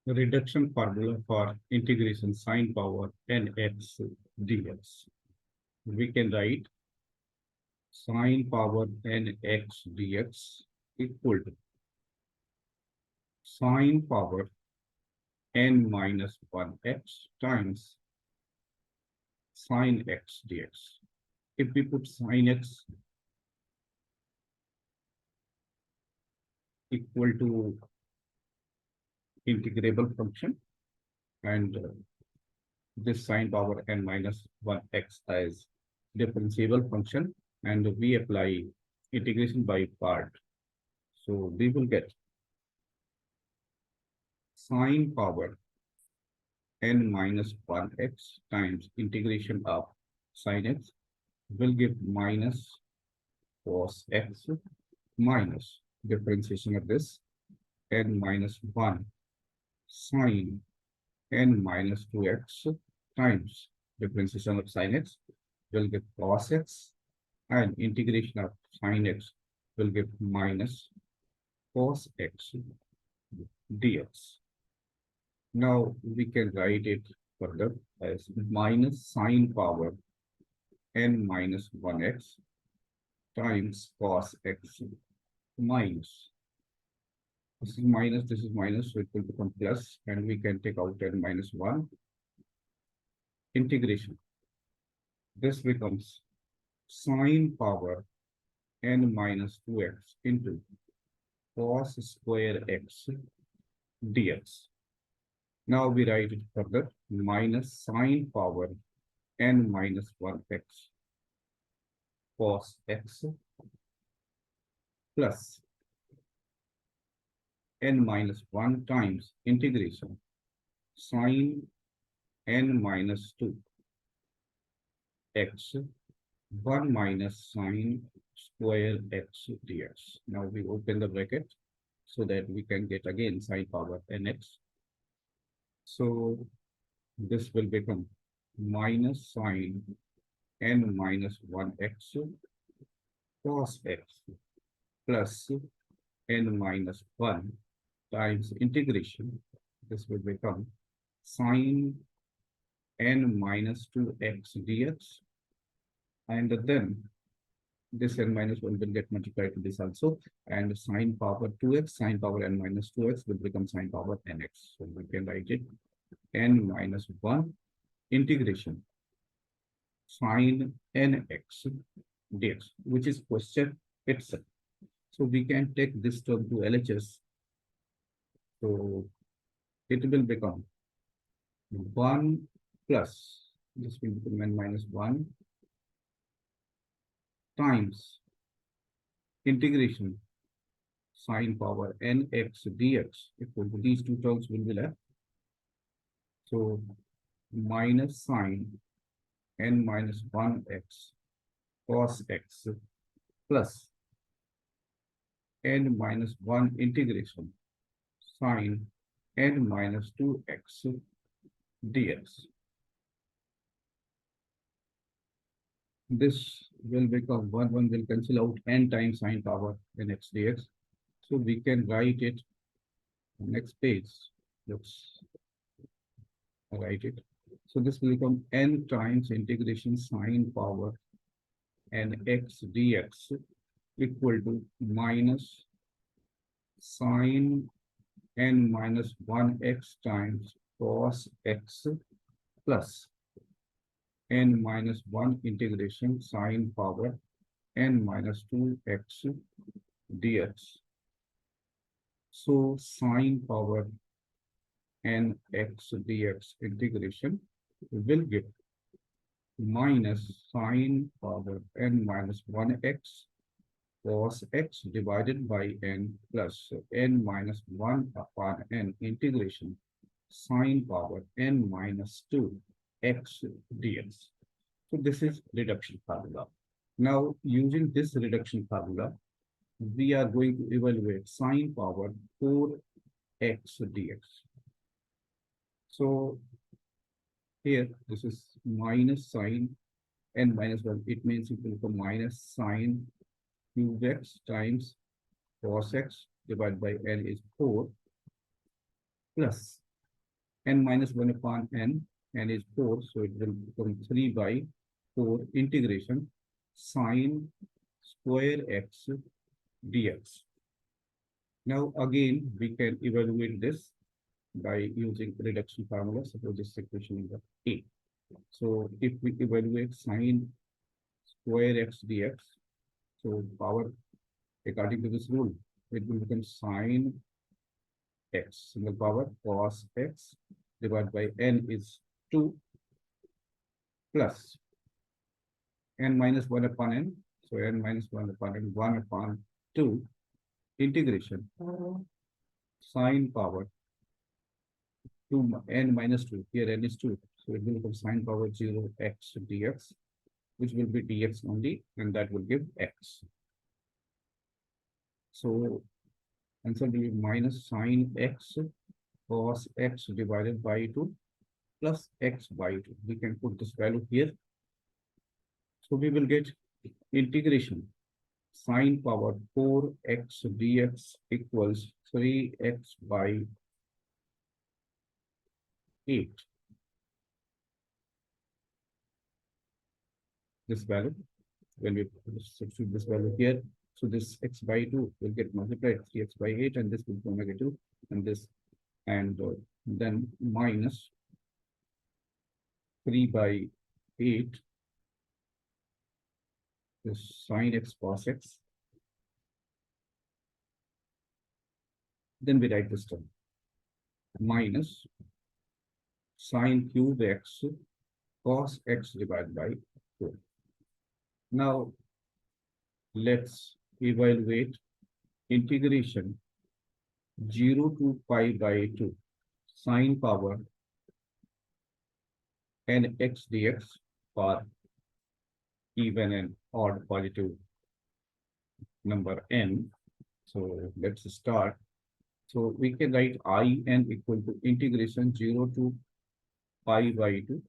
The reduction formula for integration sine power nx dx. We can write sine power nx dx equal to sine power n minus 1x times sine x dx. If we put sine x equal to integrable function and this sine power n minus 1x as differentiable function, and we apply integration by part. So we will get sine power n minus 1x times integration of sine x will give minus cos x minus differentiation of this n minus 1 sine n minus 2x times differentiation of sine x will give cos x, and integration of sine x will give minus cos x dx. Now we can write it further as minus sine power n minus 1x times cos x minus. This is minus, so it will become plus, and we can take out n minus 1 integration. This becomes sine power n minus 2x into cos square x dx. Now we write it further, minus sine power n minus 1x cos x plus n minus 1 times integration sine n minus 2 x 1 minus sine square x dx. Now we open the bracket so that we can get again sine power nx. So this will become minus sine n minus 1x cos x plus n minus 1 times integration. This will become sine n minus 2x dx, and then this n minus 1 will get multiplied to this also, and sine power 2x, sine power n minus 2x will become sine power nx. So we can write it n minus 1 integration sine nx dx, which is question itself. So we can take this term to LHS. So it will become 1 plus, this will become n minus 1 times integration sine power nx dx equal to these two terms will be left. So minus sine n minus 1x cos x plus n minus 1 integration sine n minus 2x dx. This will become 1 will cancel out n times sine power nx dx. So we can write it next page. Let's write it. So this will become n times integration sine power nx dx equal to minus sine n minus 1x times cos x plus n minus 1 integration sine power n minus 2x dx. So sine power nx dx integration will give minus sine power n minus 1x cos x divided by n plus n minus 1 upon n integration sine power n minus 2 x dx. So this is reduction formula. Now using this reduction formula, we are going to evaluate sine power 4x dx. So here this is minus sine n minus 1. It means it will become minus sine cube x times cos x divided by n is 4 plus n minus 1 upon n is 4, so it will become 3 by 4 integration sine square x dx. Now again, we can evaluate this by using reduction formula. Suppose this is equation number A. So if we evaluate sine square x dx, so power according to this rule, it will become sine x single power cos x divided by n is 2 plus n minus 1 upon n. So n minus 1 upon n, 1 upon 2 integration sine power 2 n minus 2. Here n is 2. So it will become sine power 0 x dx, which will be dx only, and that will give x. So answer will be minus sine x cos x divided by 2 plus x by 2. We can put this value here. So we will get integration sine power 4x dx equals 3x by 8. This value, when we substitute this value here, so this x by 2 will get multiplied 3x by 8, and this will go negative, and this, and then minus 3 by 8, this sine x cos x. Then we write this term minus sine cube x cos x divided by 4. Now let's evaluate integration 0 to pi by 2 sine power n x dx for even and odd positive number n. So let's start. So we can write in equal to integration 0 to pi by 2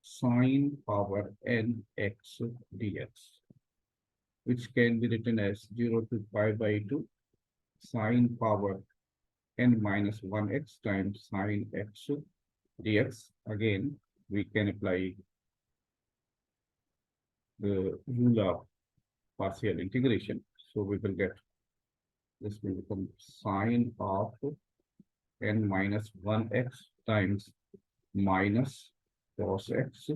sine power n x dx, which can be written as 0 to pi by 2 sine power n minus 1x times sine x dx. Again, we can apply the rule of partial integration. So we will get, this will become sine of n minus 1x times minus cos x,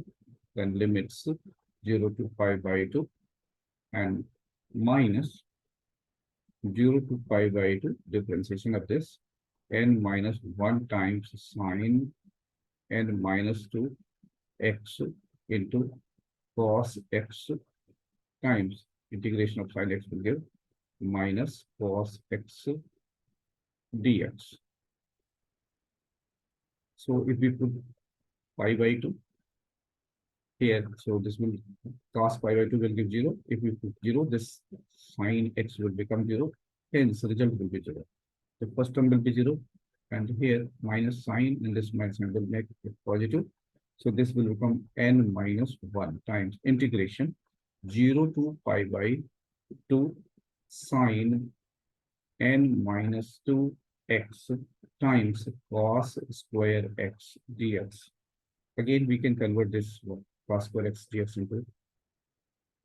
then limits 0 to pi by 2 and minus 0 to pi by 2 differentiation of this n minus 1 times sine n minus 2 x into cos x times integration of sine x will give minus cos x dx. So if we put pi by 2 here, so this will cos pi by 2 will give 0. If we put 0, this sine x will become 0. Hence, result will be 0. The first term will be 0, and here minus sine and this minus sign will make it positive. So this will become n minus 1 times integration 0 to pi by 2 sine n minus 2 x times cos square x dx. Again, we can convert this cos square x dx into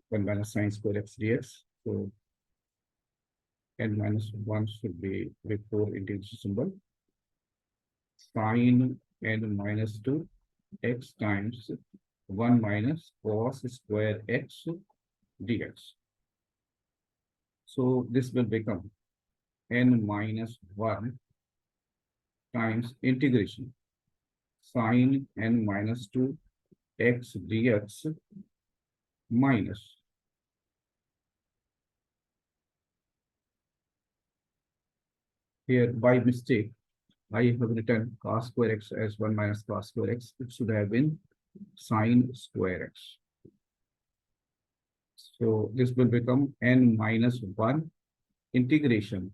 1 minus sine square x dx. So n minus 1 should be before integration symbol. Sine n minus 2 x times 1 minus cos square x dx. So this will become n minus 1 times integration sine n minus 2 x dx minus here by mistake I have written cos square x as 1 minus cos square x. It should have been sine square x. So this will become n minus 1 integration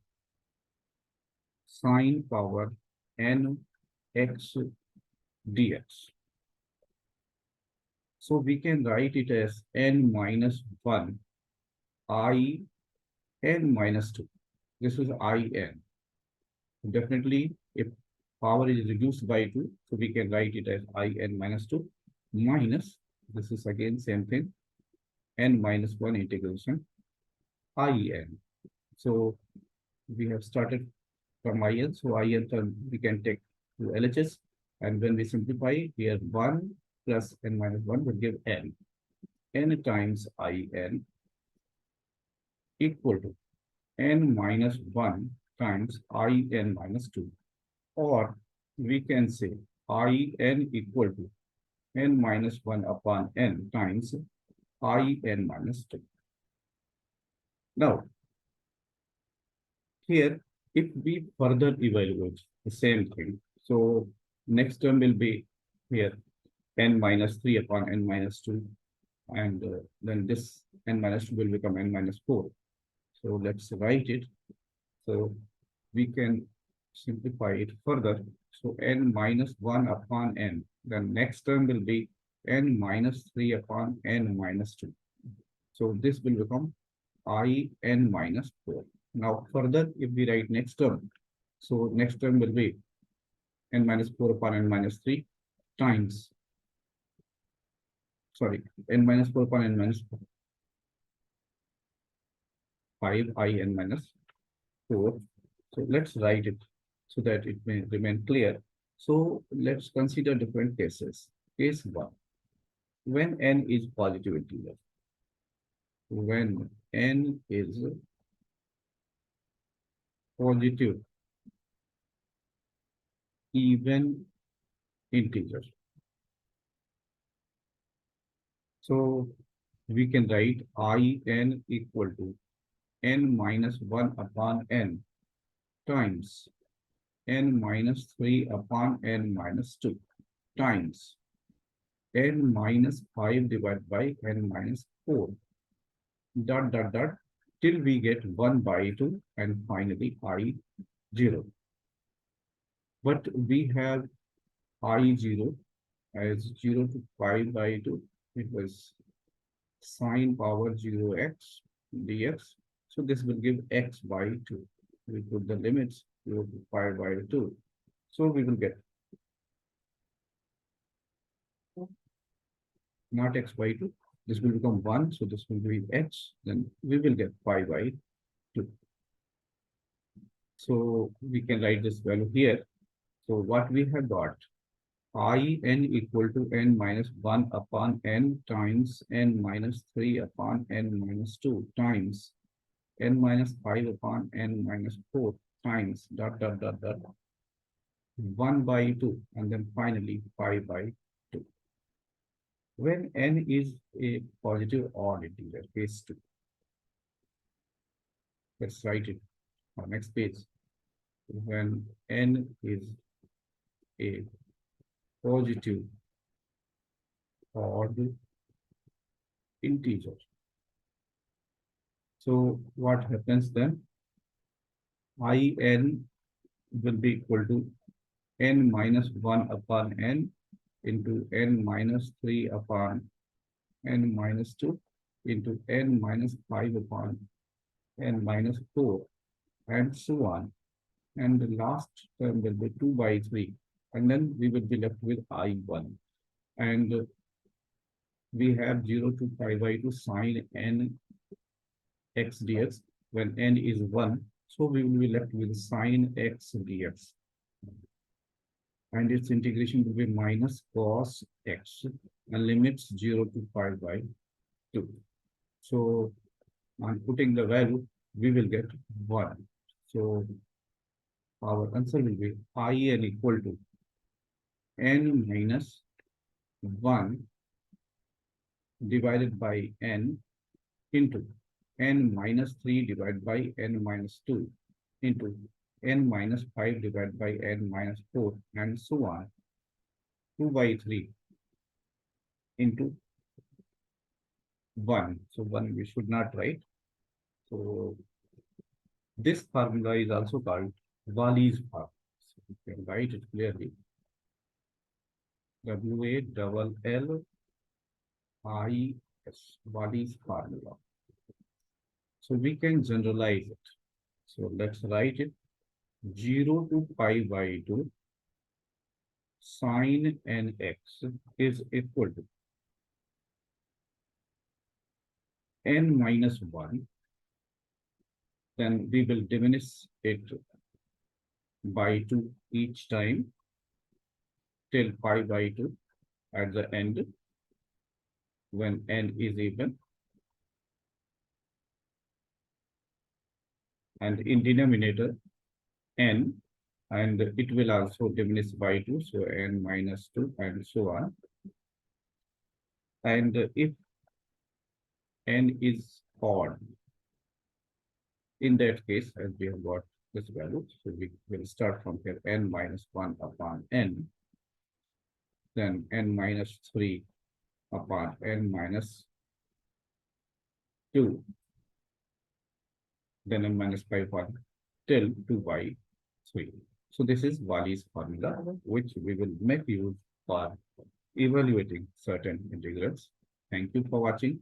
sine power n x dx. So we can write it as n minus 1 I n minus 2. This is I n. Definitely, if power is reduced by 2, so we can write it as in minus 2 minus, this is again same thing, n minus 1 integration in. So we have started from in, so in term we can take to LHS, and when we simplify here 1 plus n minus 1 will give n times in equal to n minus 1 times in minus 2, or we can say in equal to n minus 1 upon n times in minus 2. Now, here, if we further evaluate the same thing, so next term will be here n minus 3 upon n minus 2, and then this n minus 2 will become n minus 4. So let's write it. So we can simplify it further. So n minus 1 upon n. The next term will be n minus 3 upon n minus 2. So this will become in minus 4. Now further, if we write next term, so next term will be n minus 4 upon n minus 3 times, sorry, n minus 4 upon n minus 5 in minus 4. So let's write it so that it may remain clear. So let's consider different cases. Case 1, when n is positive integer. When n is positive even integer. So we can write in equal to n minus 1 upon n times n minus 3 upon n minus 2 times n minus 5 divided by n minus 4 dot dot dot till we get 1 by 2 and finally 0. But we have 0 as 0 to 5 by 2. It was sine power 0x dx. So this will give x by 2. We put the limits 0 to 5 by 2. So we will get not x by 2. This will become 1. So this will be x. Then we will get 5 by 2. So we can write this value here. So what we have got, in equal to n minus 1 upon n times n minus 3 upon n minus 2 times n minus 5 upon n minus 4 times dot dot dot dot 1 by 2 and then finally 5 by 2. When n is a positive odd integer, case 2. Let's write it on next page. When n is a positive odd integer. So what happens then? In will be equal to n minus 1 upon n into n minus 3 upon n minus 2 into n minus 5 upon n minus 4 and so on. And the last term will be 2 by 3. And then we will be left with I1. And we have 0 to 5 by 2 sine n x dx when n is 1. So we will be left with sine x dx. And its integration will be minus cos x and limits 0 to 5 by 2. So on putting the value, we will get 1. So our answer will be in equal to n minus 1 divided by n into n minus 3 divided by n minus 2 into n minus 5 divided by n minus 4 and so on, 2 by 3 into 1. So 1 we should not write. So this formula is also called Walli's formula. So you can write it clearly. W-A-L-L-I-S, Walli's formula. So we can generalize it. So let's write it 0 to pi by 2 sine nx is equal to n minus 1, then we will diminish it by 2 each time till pi by 2 at the end when n is even, and in denominator n, and it will also diminish by 2, so n minus 2 and so on. And if n is odd, in that case, as we have got this value, so we will start from here, n minus 1 upon n, then n minus 3 upon n minus 2, then n minus by 1 till 2 by 3. So this is Walli's formula, which we will make use for evaluating certain integrals. Thank you for watching.